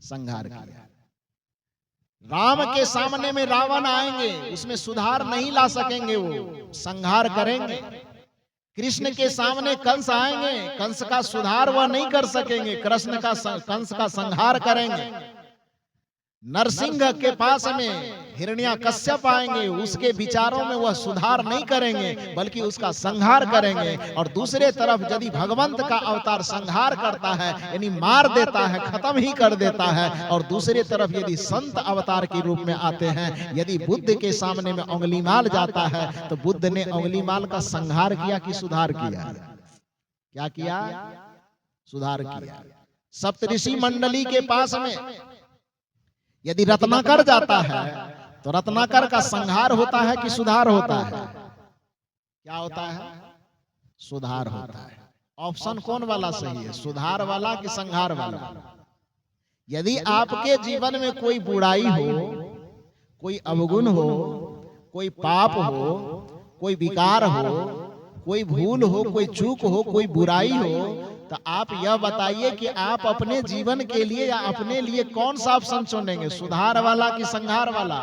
संहार किया। राम के सामने में रावण आएंगे, उसमें सुधार नहीं ला सकेंगे, वो संहार करेंगे। कृष्ण के सामने कंस आएंगे, कंस का सुधार वह नहीं कर सकेंगे, कंस का संहार करेंगे। नरसिंह के पास में हिरण्याकश्यप आएंगे, उसके विचारों में वह सुधार नहीं करेंगे बल्कि उसका संहार करेंगे। और दूसरे तरफ यदि भगवंत का अवतार संहार करता है, यानी मार देता है, खत्म ही कर देता है, और दूसरे तरफ यदि संत अवतार के रूप में आते हैं, यदि बुद्ध के सामने में अंगुलीमाल जाता है तो बुद्ध ने अंगुलीमाल का संहार किया कि सुधार किया? क्या किया? सुधार किया। सप्तऋषि मंडली के पास में यदि रत्नाकर जाता है तो रत्नाकर का संहार होता है कि सुधार होता है? क्या होता है? सुधार होता है। ऑप्शन कौन वाला सही है, सुधार वाला कि संहार वाला? यदि आपके जीवन में कोई बुराई हो, कोई अवगुण हो, कोई पाप हो, कोई विकार हो, कोई भूल हो, कोई चूक हो, कोई बुराई हो, तो आप यह बताइए कि आप अपने जीवन के लिए या अपने लिए कौन सा ऑप्शन चुनेंगे, सुधार वाला कि संहार वाला?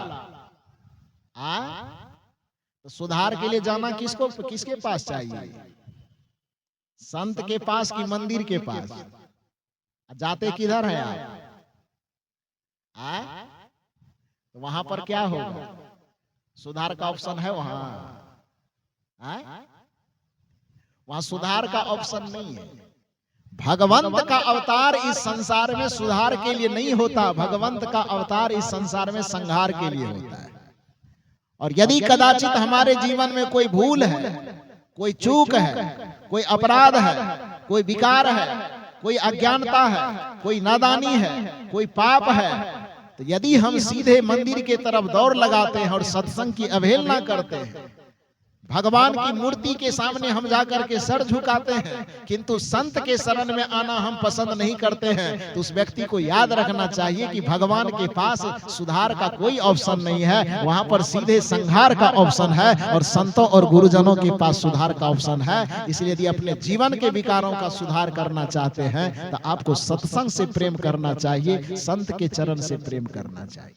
तो सुधार के लिए जाना किसके पास चाहिए? संत के पास कि मंदिर के पास? जाते किधर है आप? तो वहां पर क्या होगा? सुधार का ऑप्शन है वहां? वहां सुधार का ऑप्शन नहीं है। भगवंत का अवतार इस संसार में सुधार के लिए नहीं होता, भगवंत का अवतार इस संसार में संहार के लिए होता है। और यदि कदाचित हमारे जीवन में कोई भूल है, कोई चूक है, कोई अपराध है, कोई विकार है, कोई अज्ञानता है, कोई नादानी है, कोई पाप है, तो यदि हम सीधे मंदिर के तरफ दौड़ लगाते हैं और सत्संग की अवहेलना करते हैं, भगवान की मूर्ति के सामने हम जाकर के सर झुकाते हैं, किंतु संत के शरण में आना हम पसंद नहीं करते हैं, तो उस व्यक्ति को याद रखना चाहिए कि भगवान के पास सुधार का कोई ऑप्शन नहीं है, वहां पर सीधे संहार का ऑप्शन है। और संतों और गुरुजनों के पास सुधार का ऑप्शन है। इसलिए यदि अपने जीवन के विकारों का सुधार करना चाहते हैं तो आपको सत्संग से प्रेम करना चाहिए, संत के चरण से प्रेम करना चाहिए,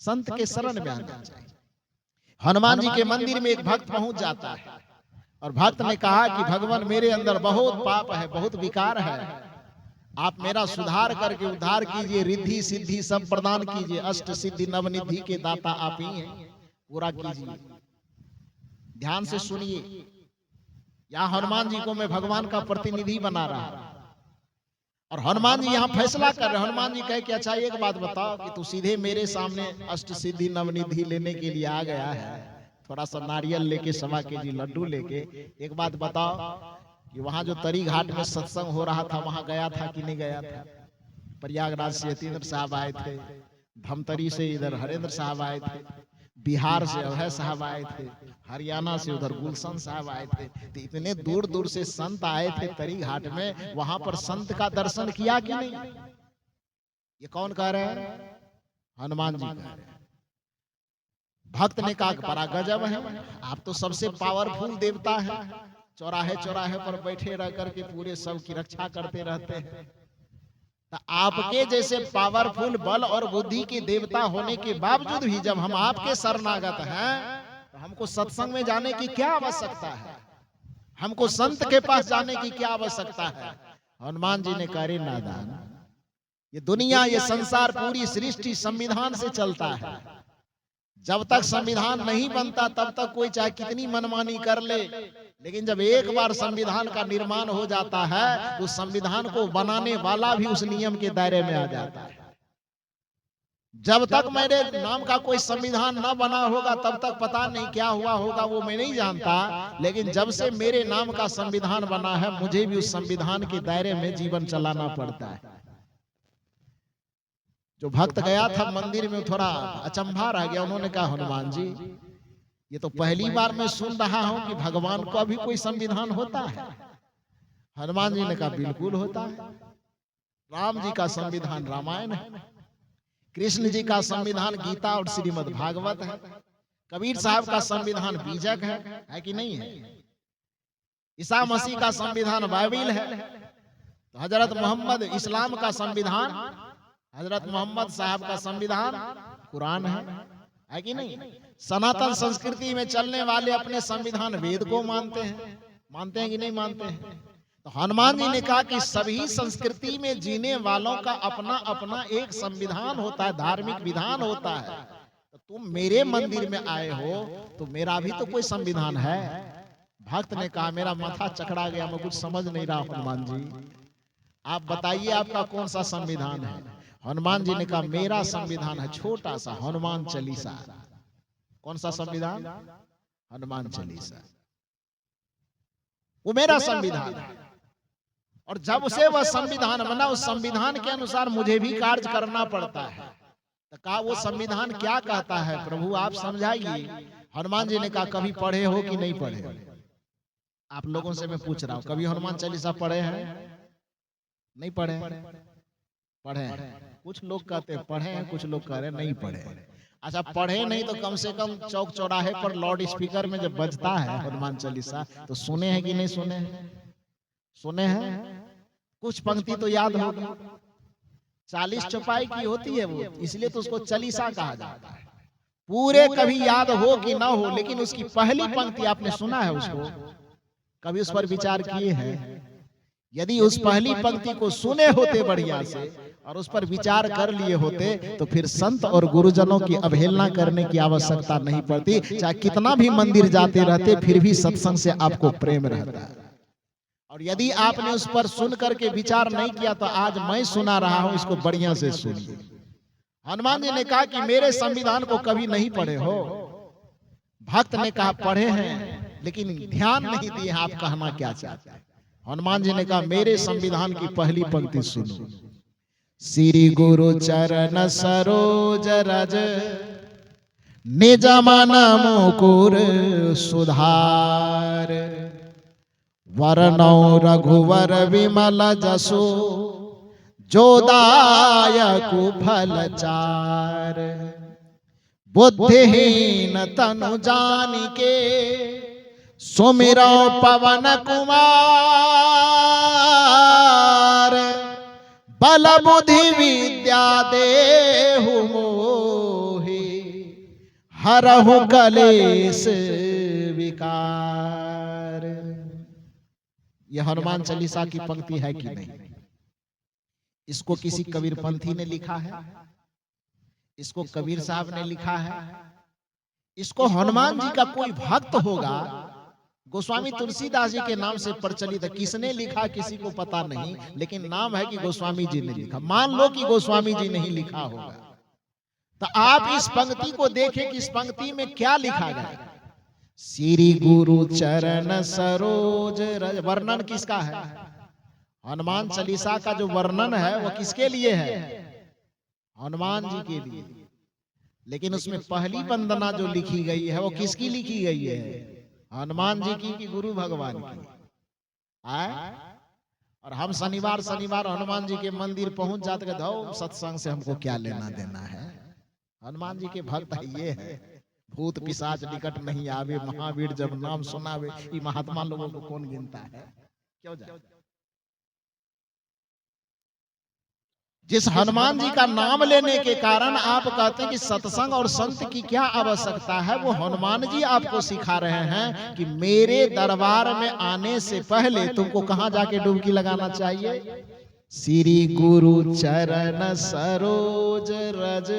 संत के शरण में आना चाहिए। हनुमान जी के मंदिर में एक भक्त पहुंच जाता है और भक्त ने कहा कि भगवान, मेरे अंदर बहुत पाप है, बहुत विकार है, आप मेरा सुधार करके उद्धार कीजिए, रिद्धि सिद्धि सब प्रदान कीजिए, अष्ट सिद्धि नवनिधि के दाता आप ही हैं, पूरा कीजिए। ध्यान से सुनिए, यहाँ हनुमान जी को मैं भगवान का प्रतिनिधि बना रहा और हनुमान जी यहाँ फैसला कर रहे। हनुमान जी कहे कि अच्छा एक बात बताओ कि तू सीधे मेरे सामने अष्ट सिद्धि नवनिधि लेने के लिए आ गया है, थोड़ा सा नारियल लेके 1.25 केजी लड्डू लेके, एक बात बताओ कि वहां जो तरी घाट में सत्संग हो रहा था वहां गया था कि नहीं गया था? प्रयागराज से यतीन्द्र साहब आए थे, धमतरी से इधर हरेंद्र साहब आए थे, बिहार से अभय साहब आए थे, हरियाणा से उधर गुलशन साहब आए थे, तो इतने दूर दूर से संत आए थे तरी घाट में, वहां पर संत का दर्शन किया कि नहीं? ये कौन कह रहे हैं? हनुमान जी कह रहे हैं। भक्त ने कहा बड़ा गजब है, आप तो सबसे पावरफुल देवता है, चौराहे चौराहे पर बैठे रह करके पूरे सब की रक्षा करते रहते हैं, तो आपके जैसे पावरफुल बल और बुद्धि के देवता होने के बावजूद भी जब हम आपके शरणागत हैं तो हमको सत्संग में जाने की क्या आवश्यकता है, हमको संत के पास जाने की क्या आवश्यकता है? हनुमान जी ने कहा, रे नादान, ये दुनिया, ये संसार, पूरी सृष्टि संविधान से चलता है। जब तक संविधान नहीं बनता तब तक कोई चाहे कितनी मनमानी कर ले, लेकिन जब एक बार संविधान का निर्माण हो जाता है तो संविधान को बनाने वाला भी उस नियम के दायरे में आ जाता है। जब तक मेरे नाम का कोई संविधान न बना होगा तब तक पता नहीं क्या हुआ होगा, वो मैं नहीं जानता, लेकिन जब से मेरे नाम का संविधान बना है मुझे भी उस संविधान के दायरे में जीवन चलाना पड़ता है। जो भक्त गया था मंदिर में थोड़ा अचंभा रह गया, उन्होंने कहा, हनुमान जी, ये तो पहली बार मैं सुन रहा हूं कि भगवान का भी कोई संविधान होता है। हनुमान जी ने कहा, बिल्कुल होता है। राम जी का संविधान रामायण है, कृष्ण जी का संविधान गीता और श्रीमद् भागवत है, कबीर साहब का संविधान बीजक है कि नहीं है? ईसा मसीह का संविधान बाइबिल है, तो हजरत मोहम्मद इस्लाम का संविधान हजरत मोहम्मद साहब का संविधान कुरान है कि नहीं? सनातन संस्कृति में चलने वाले अपने संविधान वेद को मानते हैं कि नहीं मानते हैं? तो हनुमान जी ने कहा कि सभी संस्कृति में जीने वालों का अपना अपना एक संविधान होता है, धार्मिक विधान होता है। तो तुम मेरे मंदिर में आए हो तो मेरा भी तो कोई संविधान है। भक्त ने कहा मेरा माथा चकरा गया, मैं कुछ समझ नहीं रहा हनुमान जी, आप बताइए आपका कौन सा संविधान है? हनुमान जी ने कहा मेरा संविधान है छोटा सा हनुमान चालीसा। कौन सा संविधान? हनुमान चालीसा, वो मेरा संविधान है। और जब से वह संविधान बना उस संविधान के अनुसार मुझे भी कार्य करना पड़ता है। तो कहा वो संविधान क्या कहता है प्रभु आप समझाइए। हनुमान जी ने कहा कभी पढ़े हो कि नहीं पढ़े? आप लोगों से मैं पूछ रहा हूं, कभी हनुमान चालीसा पढ़े हैं? नहीं पढ़े? पढ़े हैं। कुछ लोग कहते हैं पढ़े हैं, कुछ लोग कह रहे हैं नहीं पढ़े। अच्छा पढ़े नहीं तो कम से कम चौक चौराहे पर लाउड स्पीकर में जब बजता है हनुमान चालीसा तो सुने हैं कि नहीं सुने हैं? सुने हैं। कुछ पंक्ति तो याद होगी। 40 चौपाई की होती है वो, इसलिए तो उसको चालीसा कहा जाता है। पूरे कभी याद हो कि ना हो, लेकिन उसकी पहली पंक्ति आपने सुना है उसको? कभी उस पर विचार किए हैं? यदि उस पहली पंक्ति को सुने होते बढ़िया से और उस पर विचार कर लिए होते तो फिर संत और गुरुजनों की अवहेलना करने की आवश्यकता नहीं पड़ती। चाहे कितना भी मंदिर जाते रहते फिर भी सत्संग से आपको प्रेम रहता है। और यदि आपने उस पर सुन करके विचार नहीं किया तो आज मैं सुना रहा हूं, इसको बढ़िया से सुनिए। हनुमान जी ने कहा कि मेरे संविधान को कभी नहीं पढ़े हो? भक्त ने कहा पढ़े हैं लेकिन ध्यान नहीं दिए आप कहना क्या चाहते हैं। हनुमान जी ने कहा मेरे संविधान की पहली पंक्ति सुनो। श्री गुरु चरण सरोज रज निज मन मुकुर सुधार वरनौ रघुवर विमल जसो जो दायकु फल चार बुद्धिहीन तनु जानिके सुमिरो पवन कुमार बल बुद्धि विद्या देहु मोहि हरहु कलेश विकार। यह हनुमान चालीसा की पंक्ति है कि नहीं? इसको किसी कबीरपंथी ने लिखा है? इसको कबीर साहब ने लिखा है? इसको हनुमान जी का कोई भक्त होगा गोस्वामी तुलसीदास जी के नाम से प्रचलित है। किसने लिखा किसी को पता नहीं, लेकिन नाम है कि गोस्वामी जी ने लिखा। मान लो कि गोस्वामी जी नहीं लिखा होगा तो आप इस पंक्ति को देखें कि इस पंक्ति में क्या लिखा गया। श्री गुरु चरण सरोज रज, वर्णन किसका है? हनुमान चालीसा का जो वर्णन है वो किसके लिए है? हनुमान जी के लिए। लेकिन उसमें पहली वंदना जो लिखी गई है वो किसकी लिखी गई है? हनुमान जी की कि गुरु भगवान की? आए? और हम शनिवार हनुमान जी के मंदिर पहुंच जाते हैं, धो सत्संग से हमको क्या लेना देना है। हनुमान जी के भक्त ये है, भूत पिशाच निकट नहीं आवे, महावीर जब नाम सुनावे। ये महात्मा लोगों को कौन गिनता है? क्यों जाए? जिस हनुमान जी का नाम लेने के कारण आप कहते हैं कि सत्संग और संत की क्या आवश्यकता है, वो हनुमान जी आपको सिखा रहे हैं कि मेरे दरबार में आने से पहले तुमको कहां जाके डुबकी लगाना चाहिए? श्री गुरु चरण सरोज रज,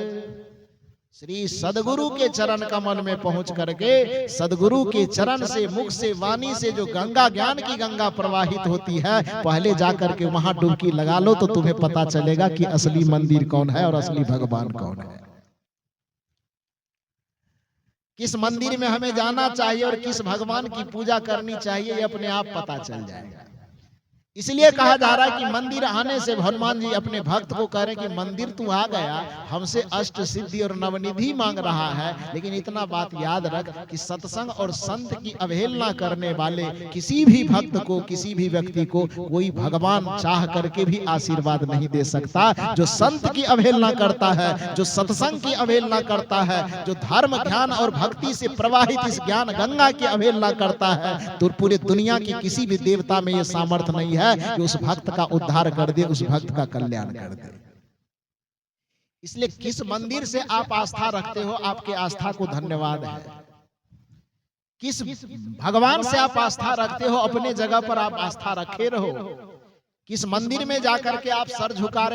श्री सदगुरु के चरण कमल में पहुंच करके सदगुरु के चरण से, मुख से, वाणी से जो गंगा ज्ञान की गंगा प्रवाहित होती है, पहले जाकर के वहां डुबकी लगा लो तो तुम्हें पता चलेगा कि असली मंदिर कौन है और असली भगवान कौन है। किस मंदिर में हमें जाना चाहिए और किस भगवान की पूजा करनी चाहिए, ये अपने आप पता चल जाएगा। इसलिए कहा जा रहा है कि मंदिर आने से हनुमान जी अपने भक्त को कह रहे हैं कि मंदिर तू आ गया, हमसे अष्ट सिद्धि और नवनिधि मांग रहा है, लेकिन इतना बात याद रख कि सत्संग और संत की अवहेलना करने वाले किसी भी भक्त को, किसी भी व्यक्ति को कोई भगवान चाह करके भी आशीर्वाद नहीं दे सकता। जो संत की अवहेलना करता है, जो सत्संग की अवहेलना करता है, जो धर्म ज्ञान और भक्ति से प्रवाहित इस ज्ञान गंगा की अवहेलना करता है, तो पूरी दुनिया की किसी भी देवता में यह सामर्थ्य नहीं है कि उस भक्त का उद्धार कर दे, उस भक्त का कल्याण कर दे। इसलिए किस मंदिर से आप आस्था रखते हो, आपके आस्था को धन्यवाद है। किस भगवान से आप आस्था रखते हो, अपने जगह पर आप आस्था रखे रहो। किस मंदिर में जाकर के आप सर झुका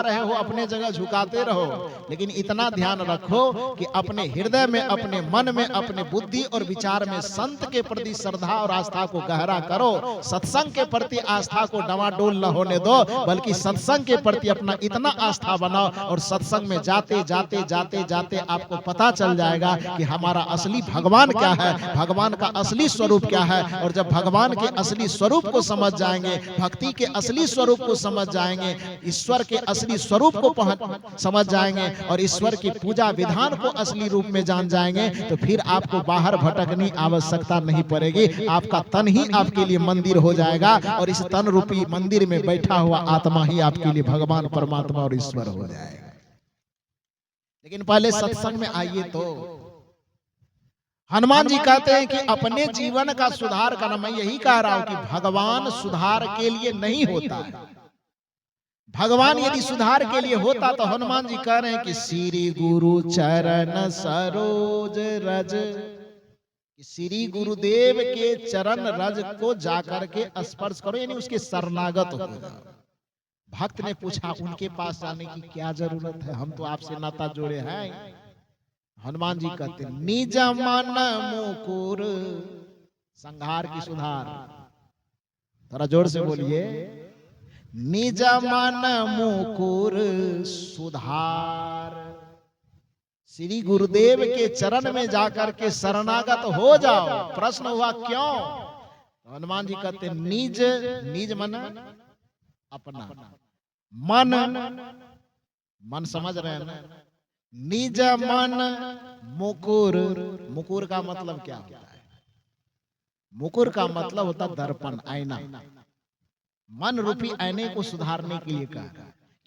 रहे हो, अपने जगह झुकाते रहो। लेकिन इतना ध्यान रखो कि अपने हृदय में, अपने मन में, अपने बुद्धि और विचार में संत के प्रति श्रद्धा और आस्था को गहरा करो। सत्संग के प्रति आस्था को डवाडोल न होने दो, बल्कि सत्संग के प्रति अपना इतना आस्था बनाओ, और सत्संग में जाते जाते जाते जाते आपको पता चल जाएगा कि हमारा असली भगवान क्या है, भगवान का असली स्वरूप क्या है। और जब भगवान के असली स्वरूप को समझ जाएंगे, भक्ति के असली स्वरूप को समझ जाएंगे, ईश्वर के असली स्वरूप को समझ जाएंगे, और ईश्वर की पूजा विधान को असली रूप में जान जाएंगे, तो फिर आपको बाहर भटकने की आवश्यकता नहीं पड़ेगी। आपका तन ही आपके लिए मंदिर हो जाएगा, और इस तन रूपी मंदिर में बैठा हुआ आत्मा ही आपके लिए भगवान, परमात्मा और ईश्वर हो जाएगा। लेकिन पहले सत्संग में आइए। तो हनुमान जी कहते हैं कि अपने जीवन का सुधार करना। मैं यही कह रहा हूं कि भगवान सुधार के लिए नहीं होता है। भगवान यदि सुधार के लिए होता तो हनुमान जी कह रहे हैं कि श्री गुरु चरण सरोज रज, श्री गुरुदेव के चरण रज को जाकर के स्पर्श करो, यानी उसके शरणागत हो जाओ। भक्त ने पूछा, उनके पास जाने की क्या जरूरत है, हम तो आपसे नाता जोड़े हैं। हनुमान जी कहते, निज मन मुकुर, संहार की सुधार, थोड़ा जोर से बोलिए, निज मन मुकुर सुधार। श्री गुरुदेव के चरण में जाकर के शरणागत हो जाओ। प्रश्न हुआ क्यों? तो हनुमान जी कहते, निज, निज मन अपना, मन समझ रहे हैं ना, निज मन मुकुर। मुकुर का मतलब क्या होता है? मुकुर का मतलब होता दर्पण, आईना। मन रूपी आईने को सुधारने के लिए कहा,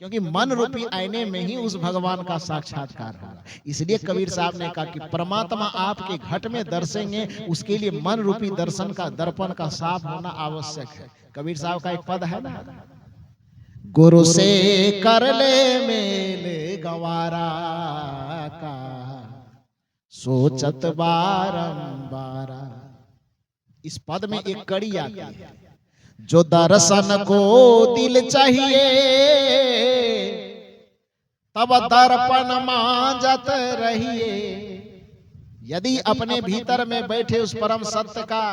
क्योंकि मन रूपी आईने में ही उस भगवान का साक्षात्कार होगा। इसलिए कबीर साहब ने कहा कि परमात्मा आपके घट में दर्शेंगे, उसके लिए मन रूपी दर्शन का, दर्पण का साफ होना आवश्यक है। कबीर साहब का एक पद है ना, गुरु से कर ले मेल गवारा का, सोचत बारंबार। इस पद में एक कड़ी आती है, जो दर्शन को दिल चाहिए, तब दर्पण मांजत रहिए। यदि अपने भीतर में बैठे उस परम सत्य का,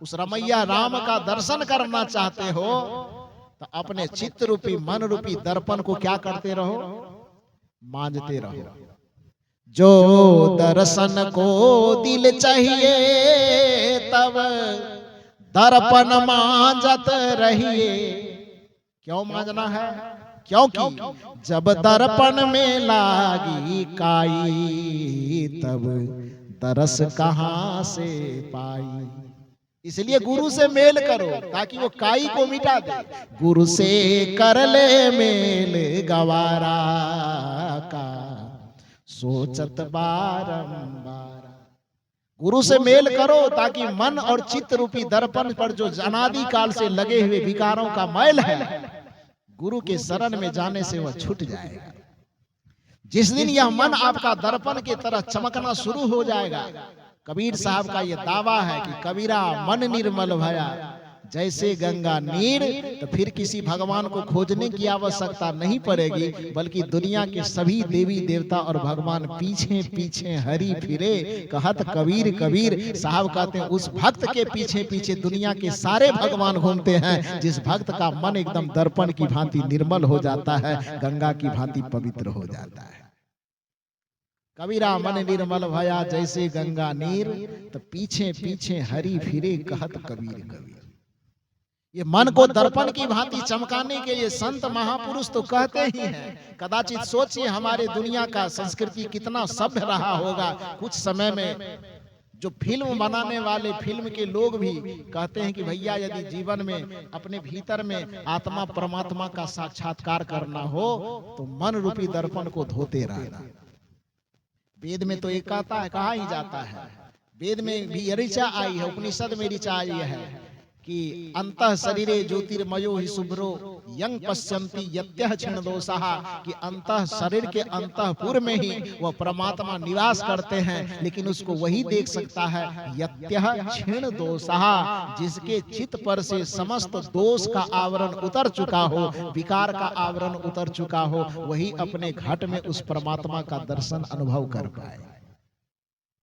उस रमैया राम का दर्शन करना चाहते हो, तो अपने चित्त रूपी, मन रूपी दर्पण को क्या करते रहो? मांजते रहो। जो दर्शन को दिल चाहिए, तब दर्पण मांजत रहिए। क्यों मांजना है? क्योंकि जब दर्पण में लागी काई, तब दरस कहां से पाई। इसलिए गुरु से मेल करो ताकि वो काई को मिटा दे। गुरु से कर ले मेल गवारा का, सोचत बारंबार। गुरु से मेल करो ताकि मन और चित्त रूपी दर्पण पर जो अनादि काल से लगे हुए विकारों का मैल है, गुरु के शरण में जाने से वह छूट जाएगा। जिस दिन यह मन आपका दर्पण की तरह चमकना शुरू हो जाएगा, कबीर साहब का यह दावा है कि कबीरा मन निर्मल भया जैसे गंगा नीर, तो फिर किसी भगवान को खोजने की आवश्यकता नहीं पड़ेगी, बल्कि दुनिया के सभी देवी देवता और भगवान पीछे पीछे हरि फिरे। कहत कबीर कबीर साहब कहते हैं, उस भक्त के पीछे पीछे दुनिया के सारे भगवान घूमते हैं, जिस भक्त का मन एकदम दर्पण की भांति निर्मल हो जाता है, गंगा की भांति पवित्र हो जाता है। कबीरा मन निर्मल भया जैसे गंगा नीर, तो पीछे पीछे हरि फिरे। कहत कबीर कबीर। ये मन को दर्पण की भांति चमकाने के लिए संत महापुरुष तो कहते ही हैं। कदाचित सोचिए हमारे दुनिया का संस्कृति कितना सभ्य रहा होगा। कुछ समय में जो फिल्म बनाने वाले, फिल्म के लोग भी कहते हैं कि भैया यदि जीवन में अपने भीतर में आत्मा परमात्मा का साक्षात्कार करना हो तो मन रूपी दर्पण को धोते रहना। वेद में तो एक कहता है, कहा ही जाता है, वेद में भी ऋचा आई है, उपनिषद में ऋचा आई है कि अंतः शरीरे ज्योतिर्मयो हि शुभ्रो यंग पश्यन्ति यत्यः क्षीण दोषः, कि अंतः शरीर के अंतःपुर में ही वह परमात्मा निवास करते हैं, लेकिन उसको वही देख सकता है यत्यः क्षीण दोषः, जिसके चित्त पर से समस्त दोष का आवरण उतर चुका हो, विकार का आवरण उतर चुका हो, वही अपने घट में उस परमात्मा का दर्शन अनुभव कर पाए।